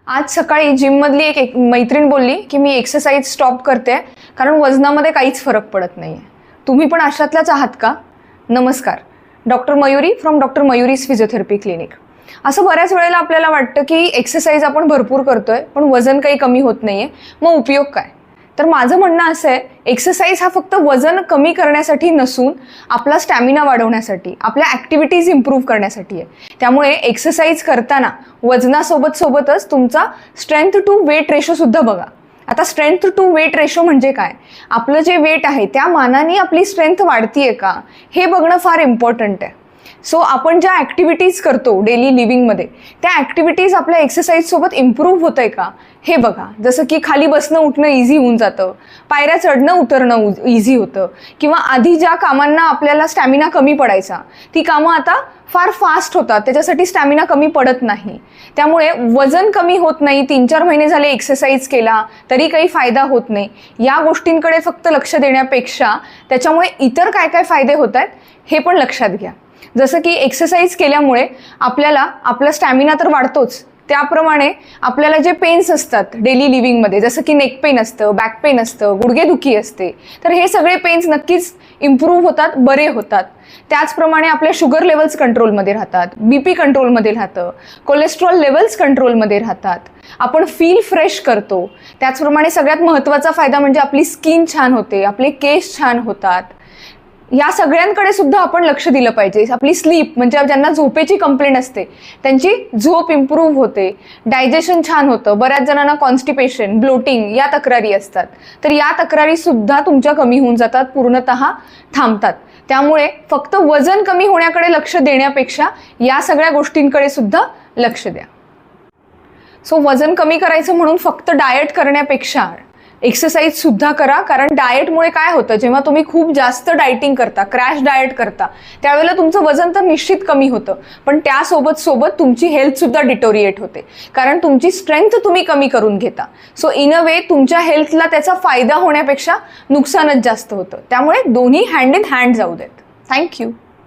आज सकाळी जिममधली एक मैत्रीण बोलली की मी एक्सरसाइज स्टॉप करते कारण वजनामध्ये काहीच फरक पडत नाही आहे. तुम्ही पण अशातल्याच आहात का? नमस्कार, doctor Mayuri from doctor Mayuri's physiotherapy clinic. असं बऱ्याच वेळेला आपल्याला वाटतं की एक्सरसाइज आपण भरपूर करतोय पण वजन काही कमी होत नाही आहे, मग उपयोग काय? तर माझं म्हणणं असं आहे, एक्सरसाइज हा फक्त वजन कमी करण्यासाठी नसून आपला स्टॅमिना वाढवण्यासाठी, आपल्या ॲक्टिव्हिटीज इम्प्रूव्ह करण्यासाठी आहे. त्यामुळे एक्सरसाइज करताना वजनासोबतच तुमचा स्ट्रेंथ टू वेट रेशोसुद्धा बघा. आता स्ट्रेंथ टू वेट रेशो म्हणजे काय? आपलं जे वेट आहे त्या मानाने आपली स्ट्रेंथ वाढतीये का हे बघणं फार इम्पॉर्टंट आहे. सो आपण ज्या ॲक्टिव्हिटीज करतो डेली लिव्हिंगमध्ये त्या ॲक्टिव्हिटीज आपल्या एक्सरसाइजसोबत इम्प्रूव्ह होतं आहे का हे बघा. जसं की खाली बसणं उठणं इझी होऊन जातं, पायऱ्या चढणं उतरणं इझी होतं, किंवा आधी ज्या कामांना आपल्याला स्टॅमिना कमी पडायचा ती कामं आता फार फास्ट होतात, त्याच्यासाठी स्टॅमिना कमी पडत नाही. त्यामुळे वजन कमी होत नाही, 3-4 महिने झाले एक्सरसाइज केला तरी काही फायदा होत नाही, या गोष्टींकडे फक्त लक्ष देण्यापेक्षा त्याच्यामुळे इतर काय काय फायदे होत आहेत हे पण लक्षात घ्या. जसं की एक्सरसाइज केल्यामुळे आपल्याला आपला स्टॅमिना तर वाढतोच, त्याप्रमाणे आपल्याला जे पेन्स असतात डेली लिव्हिंगमध्ये, जसं की नेक पेन असतं, बॅक पेन असतं, गुडघेदुखी असते, तर हे सगळे पेन्स नक्कीच इम्प्रूव्ह होतात, बरे होतात. त्याचप्रमाणे आपल्या शुगर लेवल्स कंट्रोलमध्ये राहतात, BP कंट्रोलमध्ये राहतं, कोलेस्ट्रॉल लेवल्स कंट्रोलमध्ये राहतात, आपण फील फ्रेश करतो. त्याचप्रमाणे सगळ्यात महत्त्वाचा फायदा म्हणजे आपली स्किन छान होते, आपले केस छान होतात. या सगळ्यांकडे सुद्धा आपण लक्ष दिलं पाहिजे. आपली स्लीप म्हणजे ज्यांना झोपेची कंप्लेंट असते त्यांची झोप इम्प्रूव्ह होते, डायजेशन छान होतं. बऱ्याच जणांना कॉन्स्टिपेशन, ब्लोटिंग या तक्रारी असतात, तर या तक्रारी सुद्धा तुमच्या कमी होऊन जातात, पूर्णतः थांबतात. त्यामुळे फक्त वजन कमी होण्याकडे लक्ष देण्यापेक्षा या सगळ्या गोष्टींकडे सुद्धा लक्ष द्या. सो वजन कमी करायचं म्हणून फक्त डाएट करण्यापेक्षा एक्सरसाइज सुद्धा करा. कारण डाएटमुळे काय होतं, जेव्हा तुम्ही खूप जास्त डाएटिंग करता, क्रॅश डाएट करता, त्यावेळेला तुमचं वजन तर निश्चित कमी होतं, पण त्यासोबत तुमची हेल्थ सुद्धा डिटोरिएट होते, कारण तुमची स्ट्रेंथ तुम्ही कमी करून घेता. सो इन अ वे तुमच्या हेल्थला त्याचा फायदा होण्यापेक्षा नुकसानच जास्त होतं. त्यामुळे दोन्ही हँड इन हँड जाऊ देत. थँक्यू.